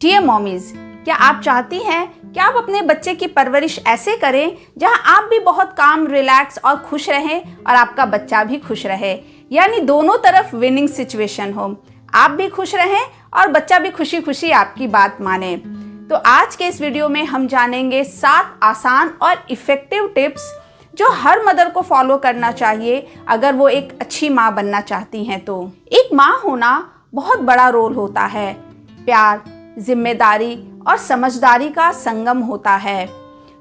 Dear mommies, क्या आप चाहती हैं कि आप अपने बच्चे की परवरिश ऐसे करें जहां आप भी बहुत काम, रिलैक्स और खुश रहें और आपका बच्चा भी खुश रहे, यानी दोनों तरफ विनिंग सिचुएशन हो। आप भी खुश रहें और बच्चा भी खुशी खुशी आपकी बात माने। तो आज के इस वीडियो में हम जानेंगे 7 आसान और इफ़ेक्टिव टिप्स जो हर मदर को फॉलो करना चाहिए अगर वो एक अच्छी माँ बनना चाहती हैं। तो एक माँ होना बहुत बड़ा रोल होता है। प्यार, जिम्मेदारी और समझदारी का संगम होता है।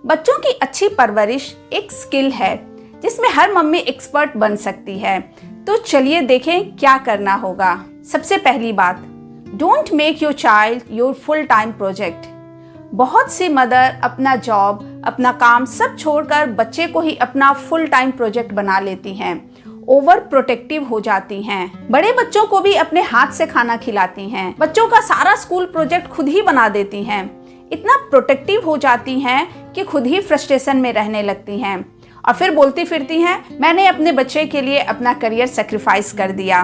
बच्चों की अच्छी परवरिश एक स्किल है जिसमें हर मम्मी एक्सपर्ट बन सकती है। तो चलिए देखें क्या करना होगा। सबसे पहली बात, don't make your child your full time project. बहुत सी मदर अपना जॉब, अपना काम सब छोड़कर बच्चे को ही अपना फुल टाइम प्रोजेक्ट बना लेती हैं। ओवर प्रोटेक्टिव हो जाती हैं। बड़े बच्चों को भी अपने हाथ से खाना खिलाती हैं। बच्चों का सारा स्कूल प्रोजेक्ट खुद ही बना देती हैं। इतना प्रोटेक्टिव हो जाती हैं कि खुद ही फ्रस्ट्रेशन में रहने लगती हैं और फिर बोलती फिरती हैं, मैंने अपने बच्चे के लिए अपना करियर सेक्रीफाइस कर दिया।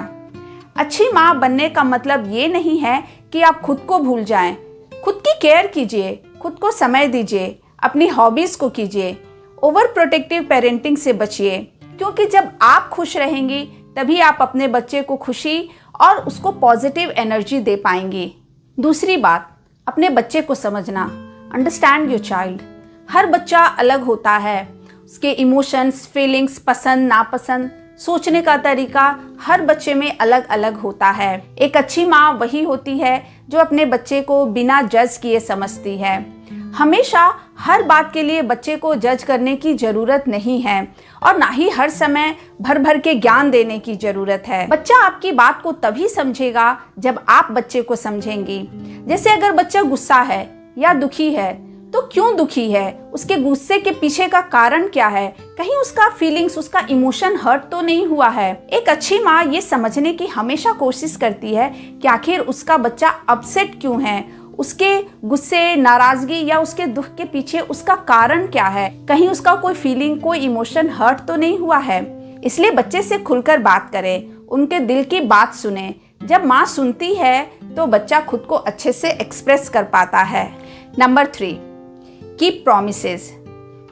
अच्छी माँ बनने का मतलब ये नहीं है कि आप खुद को भूल जाएं। खुद की केयर कीजिए, खुद को समय दीजिए, अपनी हॉबीज को कीजिए। ओवर प्रोटेक्टिव पेरेंटिंग से बचिए, क्योंकि जब आप खुश रहेंगी तभी आप अपने बच्चे को खुशी और उसको पॉजिटिव एनर्जी दे पाएंगी। दूसरी बात, अपने बच्चे को समझना। Understand your child. हर बच्चा अलग होता है। उसके इमोशंस, फीलिंग्स, पसंद नापसंद, सोचने का तरीका हर बच्चे में अलग अलग होता है। एक अच्छी माँ वही होती है जो अपने बच्चे को बिना जज किए समझती है। हमेशा हर बात के लिए बच्चे को जज करने की जरूरत नहीं है और ना ही हर समय भर भर के ज्ञान देने की जरूरत है। बच्चा आपकी बात को तभी समझेगा जब आप बच्चे को समझेंगी। जैसे अगर बच्चा गुस्सा है या दुखी है तो क्यों दुखी है, उसके गुस्से के पीछे का कारण क्या है, कहीं उसका फीलिंग्स, उसका इमोशन हर्ट तो नहीं हुआ है। एक अच्छी माँ ये समझने की हमेशा कोशिश करती है कि आखिर उसका बच्चा अपसेट क्यों है, उसके गुस्से, नाराजगी या उसके दुख के पीछे उसका कारण क्या है, कहीं उसका कोई फीलिंग, कोई इमोशन हर्ट तो नहीं हुआ है। इसलिए बच्चे से खुलकर बात करें, उनके दिल की बात सुने। जब माँ सुनती है तो बच्चा खुद को अच्छे से एक्सप्रेस कर पाता है। Number 3, keep promises.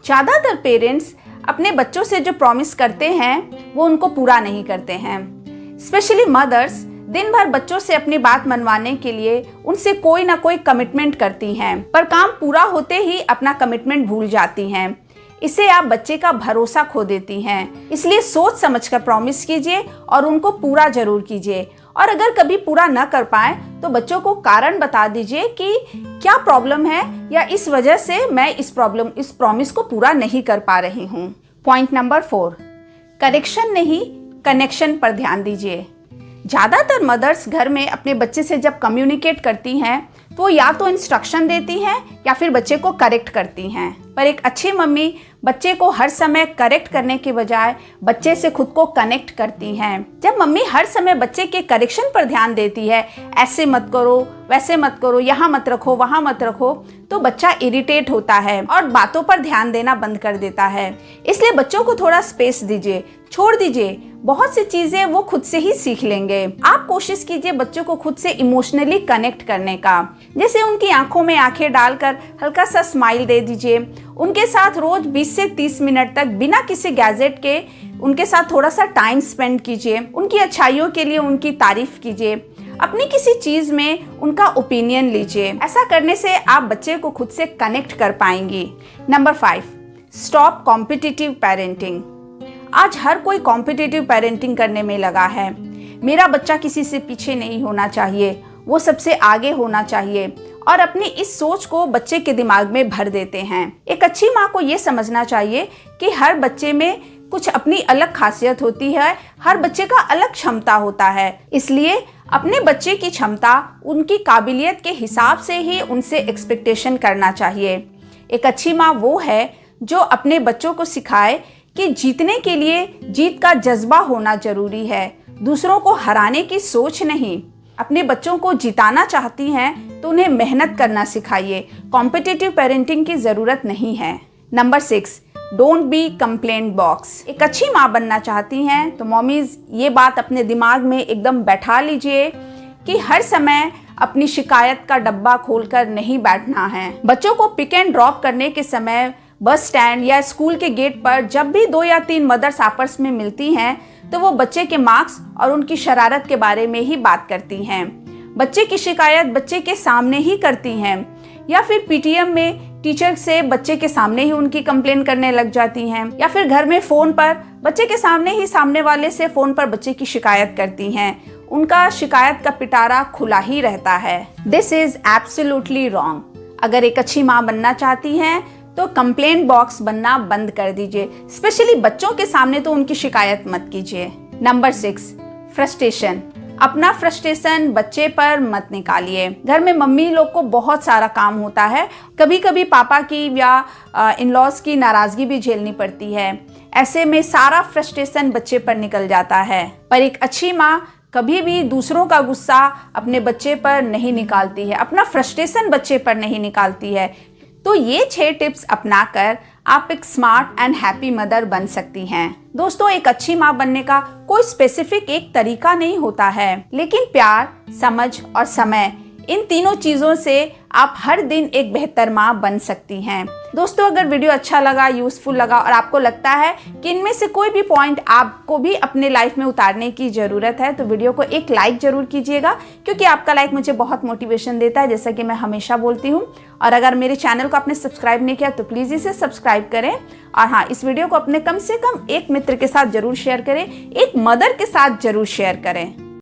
ज़्यादातर पेरेंट्स अपने बच्चों से जो प्रॉमिस करते हैं वो उनको पूरा नहीं करते हैं। स्पेशली मदर्स दिन भर बच्चों से अपनी बात मनवाने के लिए उनसे कोई ना कोई कमिटमेंट करती हैं, पर काम पूरा होते ही अपना कमिटमेंट भूल जाती हैं। इससे आप बच्चे का भरोसा खो देती हैं। इसलिए सोच समझकर प्रॉमिस कीजिए और उनको पूरा जरूर कीजिए। और अगर कभी पूरा न कर पाए तो बच्चों को कारण बता दीजिए कि क्या प्रॉब्लम है या इस वजह से मैं इस प्रॉमिस को पूरा नहीं कर पा रही हूँ। पॉइंट नंबर 4, करेक्शन नहीं, कनेक्शन पर ध्यान दीजिए। ज़्यादातर मदर्स घर में अपने बच्चे से जब कम्युनिकेट करती हैं तो या तो इंस्ट्रक्शन देती हैं या फिर बच्चे को करेक्ट करती हैं। पर एक अच्छी मम्मी बच्चे को हर समय करेक्ट करने के बजाय बच्चे से खुद को कनेक्ट करती हैं। जब मम्मी हर समय बच्चे के करेक्शन पर ध्यान देती है, ऐसे मत करो, वैसे मत करो, यहाँ मत रखो, वहाँ मत रखो, तो बच्चा इरिटेट होता है और बातों पर ध्यान देना बंद कर देता है। इसलिए बच्चों को थोड़ा स्पेस दीजिए, छोड़ दीजिए। बहुत सी चीजें वो खुद से ही सीख लेंगे। आप कोशिश कीजिए बच्चों को खुद से इमोशनली कनेक्ट करने का। जैसे उनकी आंखों में आंखें डालकर हल्का सा स्माइल दे दीजिए। उनके साथ रोज 20 से 30 मिनट तक बिना किसी गैजेट के उनके साथ थोड़ा सा टाइम स्पेंड कीजिए। उनकी अच्छाइयों के लिए उनकी तारीफ कीजिए। अपनी किसी चीज में उनका ओपिनियन लीजिए। ऐसा करने से आप बच्चे को खुद से कनेक्ट कर पाएंगी। Number 5, stop competitive parenting. आज हर कोई कॉम्पिटिटिव पेरेंटिंग करने में लगा है। मेरा बच्चा किसी से पीछे नहीं होना चाहिए, वो सबसे आगे होना चाहिए, और अपनी इस सोच को बच्चे के दिमाग में भर देते हैं। एक अच्छी माँ को ये समझना चाहिए कि हर बच्चे में कुछ अपनी अलग खासियत होती है, हर बच्चे का अलग क्षमता होता है। इसलिए अपने बच्चे की क्षमता, उनकी काबिलियत के हिसाब से ही उनसे एक्सपेक्टेशन करना चाहिए। एक अच्छी माँ वो है जो अपने बच्चों को सिखाए कि जीतने के लिए जीत का जज्बा होना जरूरी है, दूसरों को हराने की सोच नहीं। अपने बच्चों को जिताना चाहती हैं तो उन्हें मेहनत करना सिखाइए। कॉम्पिटिटिव पेरेंटिंग की जरूरत नहीं है। Number 6, don't be complaint box. एक अच्छी माँ बनना चाहती हैं तो मॉमीज ये बात अपने दिमाग में एकदम बैठा लीजिए कि हर समय अपनी शिकायत का डब्बा खोलकर नहीं बैठना है। बच्चों को पिक एंड ड्रॉप करने के समय बस स्टैंड या स्कूल के गेट पर जब भी 2 या 3 मदर्स आपस में मिलती हैं तो वो बच्चे के मार्क्स और उनकी शरारत के बारे में ही बात करती हैं। बच्चे की शिकायत बच्चे के सामने ही करती हैं या फिर पीटीएम में टीचर से बच्चे के सामने ही उनकी कंप्लेन करने लग जाती हैं या फिर घर में फोन पर बच्चे के सामने ही सामने वाले से फोन पर बच्चे की शिकायत करती हैं। उनका शिकायत का पिटारा खुला ही रहता है। This is absolutely wrong. अगर एक अच्छी माँ बनना चाहती हैं तो कंप्लेंट बॉक्स बनना बंद कर दीजिए। स्पेशली बच्चों के सामने तो उनकी शिकायत मत कीजिए। Number 6, frustration. अपना फ्रस्ट्रेशन बच्चे पर मत निकालिए। घर में मम्मी लोग को बहुत सारा काम होता है, कभी कभी पापा की या इन-लॉज की नाराजगी भी झेलनी पड़ती है। ऐसे में सारा फ्रस्ट्रेशन बच्चे पर निकल जाता है। पर एक अच्छी माँ कभी भी दूसरों का गुस्सा अपने बच्चे पर नहीं निकालती है, अपना फ्रस्ट्रेशन बच्चे पर नहीं निकालती है। तो ये 6 टिप्स अपनाकर आप एक स्मार्ट एंड हैप्पी मदर बन सकती हैं। दोस्तों, एक अच्छी माँ बनने का कोई स्पेसिफिक एक तरीका नहीं होता है, लेकिन प्यार, समझ और समय, इन तीनों चीजों से आप हर दिन एक बेहतर माँ बन सकती हैं। दोस्तों, अगर वीडियो अच्छा लगा, यूजफुल लगा और आपको लगता है कि इनमें से कोई भी पॉइंट आपको भी अपने लाइफ में उतारने की ज़रूरत है तो वीडियो को एक लाइक ज़रूर कीजिएगा, क्योंकि आपका लाइक मुझे बहुत मोटिवेशन देता है, जैसा कि मैं हमेशा बोलती हूँ। और अगर मेरे चैनल को आपने सब्सक्राइब नहीं किया तो प्लीज़ इसे सब्सक्राइब करें। और हाँ, इस वीडियो को अपने कम से कम एक मित्र के साथ ज़रूर शेयर करें, एक मदर के साथ ज़रूर शेयर करें।